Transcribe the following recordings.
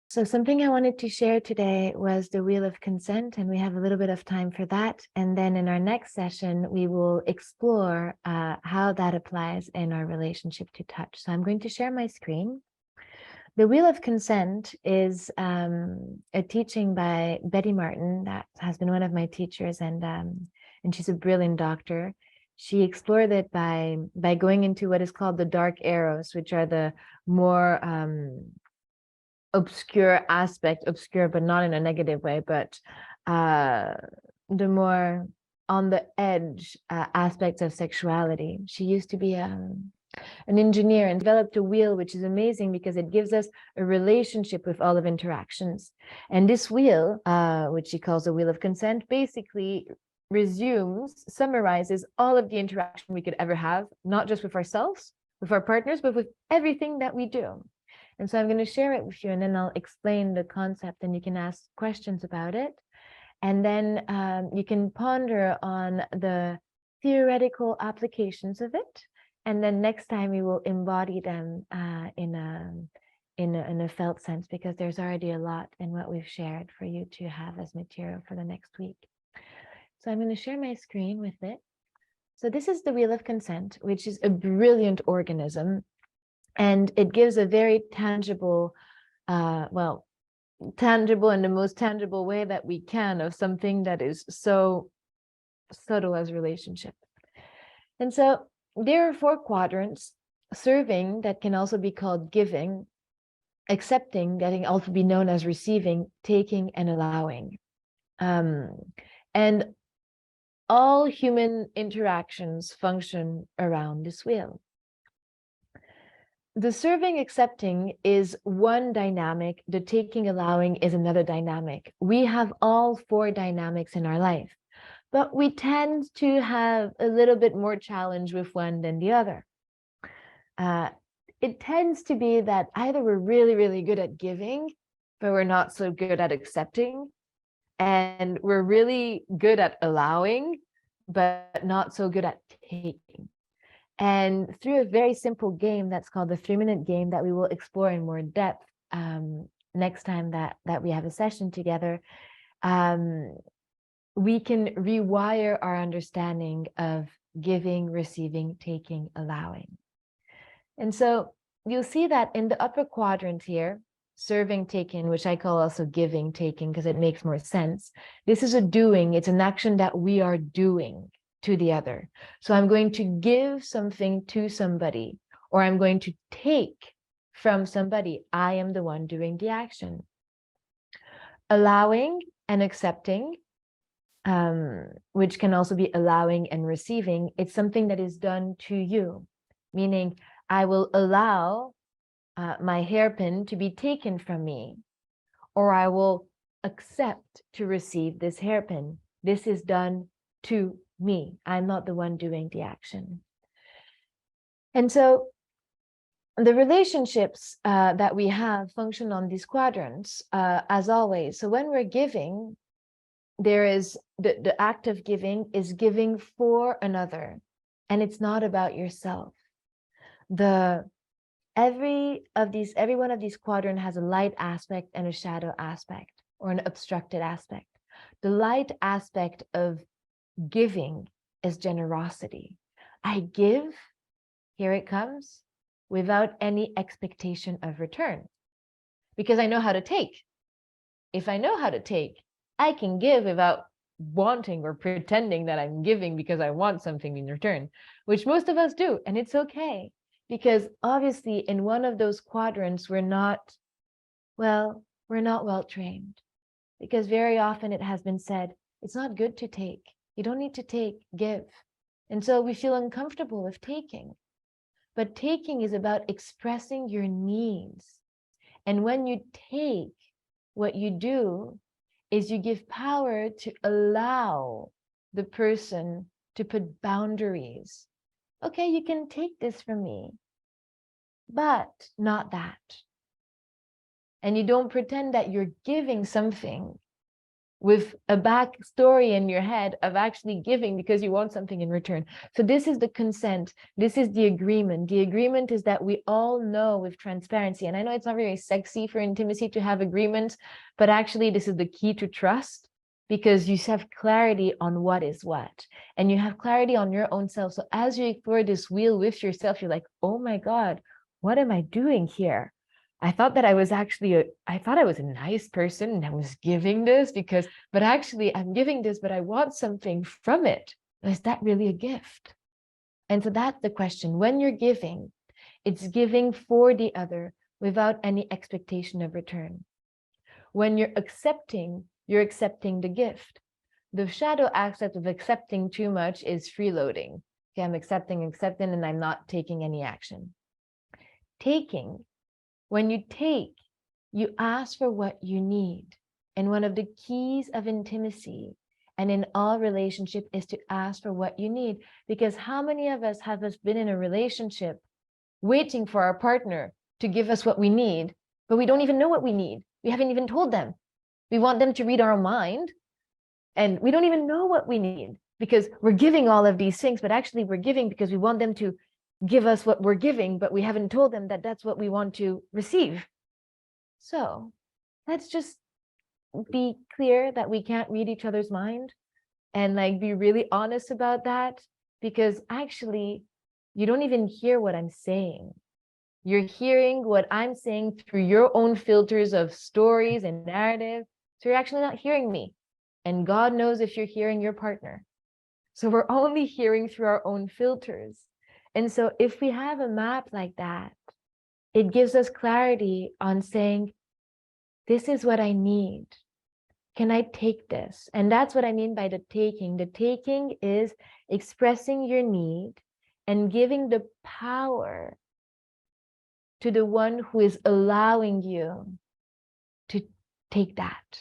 So something I wanted to share today was the wheel of consent, and we have a little bit of time for that. And then in our next session, we will explore how that applies in our relationship to touch. So I'm going to share my screen. The wheel of consent is a teaching by Betty Martin that has been one of my teachers, and she's a brilliant doctor. She explored it by going into what is called the dark arrows, which are the more obscure but not in a negative way, but the more on the edge aspects of sexuality. She used to be an engineer and developed a wheel, which is amazing because it gives us a relationship with all of interactions. And this wheel, which she calls the wheel of consent, basically summarizes all of the interaction we could ever have, not just with ourselves, with our partners, but with everything that we do. And so I'm going to share it with you, and then I'll explain the concept, and you can ask questions about it. And then you can ponder on the theoretical applications of it. And then next time we will embody them in a felt sense, because there's already a lot in what we've shared for you to have as material for the next week. So I'm going to share my screen with it. So this is the wheel of consent, which is a brilliant organism. And it gives a very tangible, tangible in the most tangible way that we can of something that is so subtle as relationship. And so there are 4 quadrants: serving, that can also be called giving; accepting, that can also be known as receiving; taking, and allowing. And all human interactions function around this wheel. The serving accepting is one dynamic, the taking allowing is another dynamic. We have all 4 dynamics in our life, but we tend to have a little bit more challenge with one than the other. It tends to be that either we're really, really good at giving, but we're not so good at accepting, and we're really good at allowing, but not so good at taking. And through a very simple game that's called the 3-minute game that we will explore in more depth next time that we have a session together, we can rewire our understanding of giving, receiving, taking, allowing. And so you'll see that in the upper quadrant here, serving, taking, which I call also giving, taking, because it makes more sense. This is a doing, it's an action that we are doing to the other. So I'm going to give something to somebody, or I'm going to take from somebody. I am the one doing the action. Allowing and accepting, which can also be allowing and receiving, it's something that is done to you, meaning I will allow my hairpin to be taken from me, or I will accept to receive this hairpin. This is done to me. I'm not the one doing the action. And so the relationships that we have function on these quadrants, as always. So when we're giving, there is the act of giving is giving for another, and it's not about yourself. Every one of these quadrants has a light aspect and a shadow aspect, or an obstructed aspect. The light aspect of giving is generosity. I give, here it comes, without any expectation of return, because I know how to take. If I know how to take, I can give without wanting or pretending that I'm giving because I want something in return, which most of us do, and it's okay. Because obviously in one of those quadrants, we're not well trained. Because very often it has been said, it's not good to take. You don't need to take, give. And so we feel uncomfortable with taking. But taking is about expressing your needs. And when you take, what you do is you give power to allow the person to put boundaries. Okay, you can take this from me, but not that. And you don't pretend that you're giving something with a backstory in your head of actually giving because you want something in return. So this is the consent. This is the agreement. The agreement is that we all know with transparency. And I know it's not very sexy for intimacy to have agreements, but actually this is the key to trust, because you have clarity on what is what, and you have clarity on your own self. So as you explore this wheel with yourself, you're like, oh my God, what am I doing here? I thought that I was actually I thought I was a nice person and I was giving this because, but actually I'm giving this, but I want something from it. Is that really a gift? And so that's the question. When you're giving, it's giving for the other without any expectation of return. When you're accepting the gift. The shadow aspect of accepting too much is freeloading. Okay, I'm accepting, and I'm not taking any action. Taking, when you take, you ask for what you need. And one of the keys of intimacy and in all relationship is to ask for what you need. Because how many of us have been in a relationship waiting for our partner to give us what we need, but we don't even know what we need. We haven't even told them. We want them to read our mind, and we don't even know what we need because we're giving all of these things, but actually we're giving because we want them to give us what we're giving, but we haven't told them that that's what we want to receive. So let's just be clear that we can't read each other's mind and like be really honest about that, because actually you don't even hear what I'm saying. You're hearing what I'm saying through your own filters of stories and narrative. So you're actually not hearing me. And God knows if you're hearing your partner. So we're only hearing through our own filters. And so if we have a map like that, it gives us clarity on saying, this is what I need. Can I take this? And that's what I mean by the taking. The taking is expressing your need and giving the power to the one who is allowing you to take that.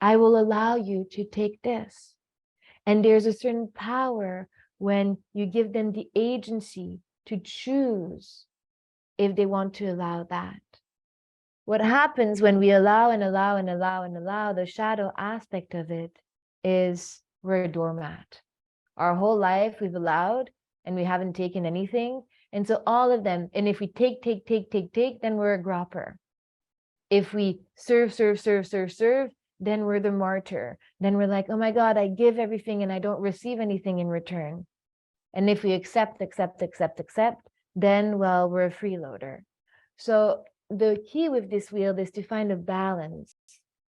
I will allow you to take this. And there's a certain power when you give them the agency to choose if they want to allow that. What happens when we allow and allow and allow and allow, the shadow aspect of it is we're a doormat. Our whole life we've allowed and we haven't taken anything. And so all of them, and if we take, then we're a gropper. If we serve, then we're the martyr. Then we're like, oh my God, I give everything and I don't receive anything in return. And if we accept, then, well, we're a freeloader. So the key with this wheel is to find a balance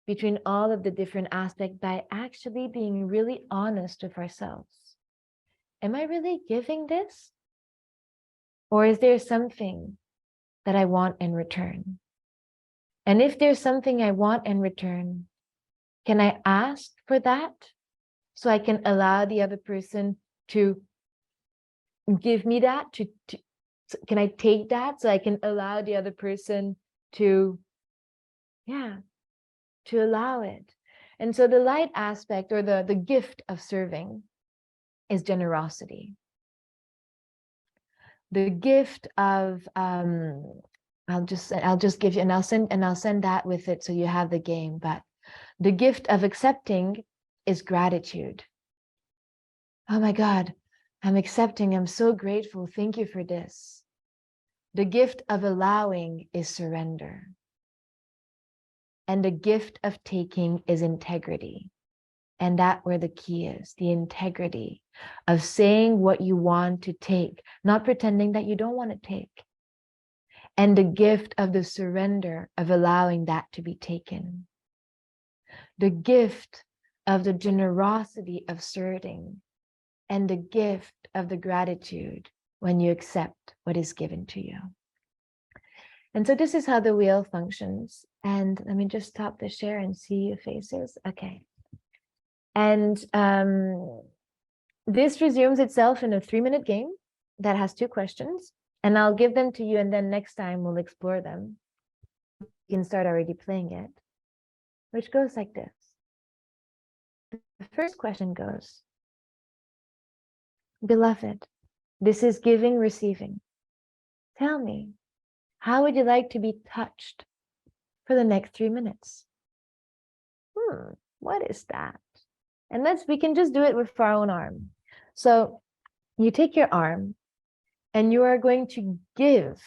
between all of the different aspects by actually being really honest with ourselves. Am I really giving this? Or is there something that I want in return? And if there's something I want in return, can I ask for that so I can allow the other person to give me that? Can I take that so I can allow the other person to allow it? And so the light aspect, or the gift of serving, is generosity. The gift of I'll just give you, and I'll send that with it so you have the game. But the gift of accepting is gratitude. Oh my God, I'm accepting. I'm so grateful. Thank you for this. The gift of allowing is surrender. And the gift of taking is integrity. And that's where the key is, the integrity of saying what you want to take, not pretending that you don't want to take. And the gift of the surrender of allowing that to be taken. The gift of the generosity of serving, and the gift of the gratitude when you accept what is given to you. And so this is how the wheel functions. And let me just stop the share and see your faces. Okay. And this resumes itself in a 3-minute game that has 2 questions. And I'll give them to you, and then next time we'll explore them. You can start already playing it, which goes like this. The first question goes, beloved, this is giving, receiving. Tell me, how would you like to be touched for the next 3 minutes? what is that? And we can just do it with our own arm. So you take your arm and you are going to give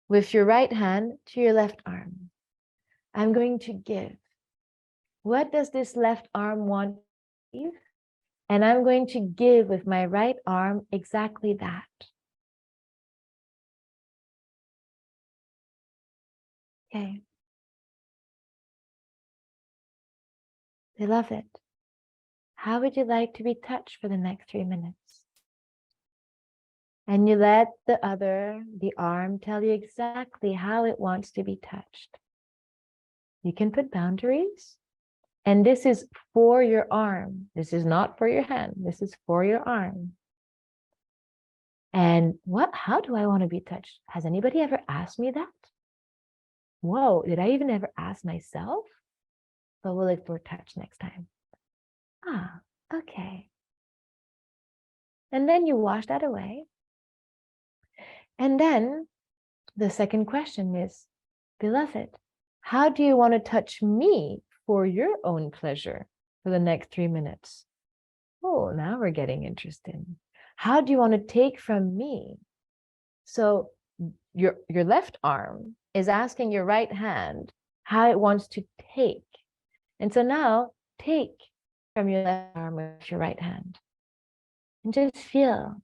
with your right hand to your left arm. I'm going to give. What does this left arm want to give? And I'm going to give with my right arm exactly that. Okay. Beloved, how would you like to be touched for the next 3 minutes? And you let the arm, tell you exactly how it wants to be touched. You can put boundaries. And this is for your arm. This is not for your hand. This is for your arm. And how do I want to be touched? Has anybody ever asked me that? Whoa, did I even ever ask myself? But we'll look for touch next time. Okay. And then you wash that away. And then the second question is, beloved, how do you want to touch me for your own pleasure for the next 3 minutes? Oh, now we're getting interested. How do you want to take from me? So your left arm is asking your right hand how it wants to take. And so now take from your left arm with your right hand. And just feel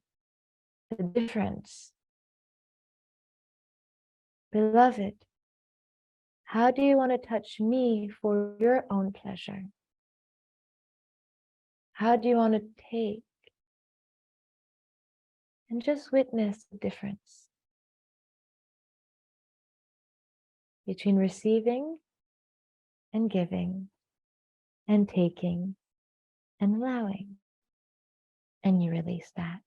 the difference. Beloved, how do you want to touch me for your own pleasure? How do you want to take? And just witness the difference between receiving and giving and taking and allowing. And you release that.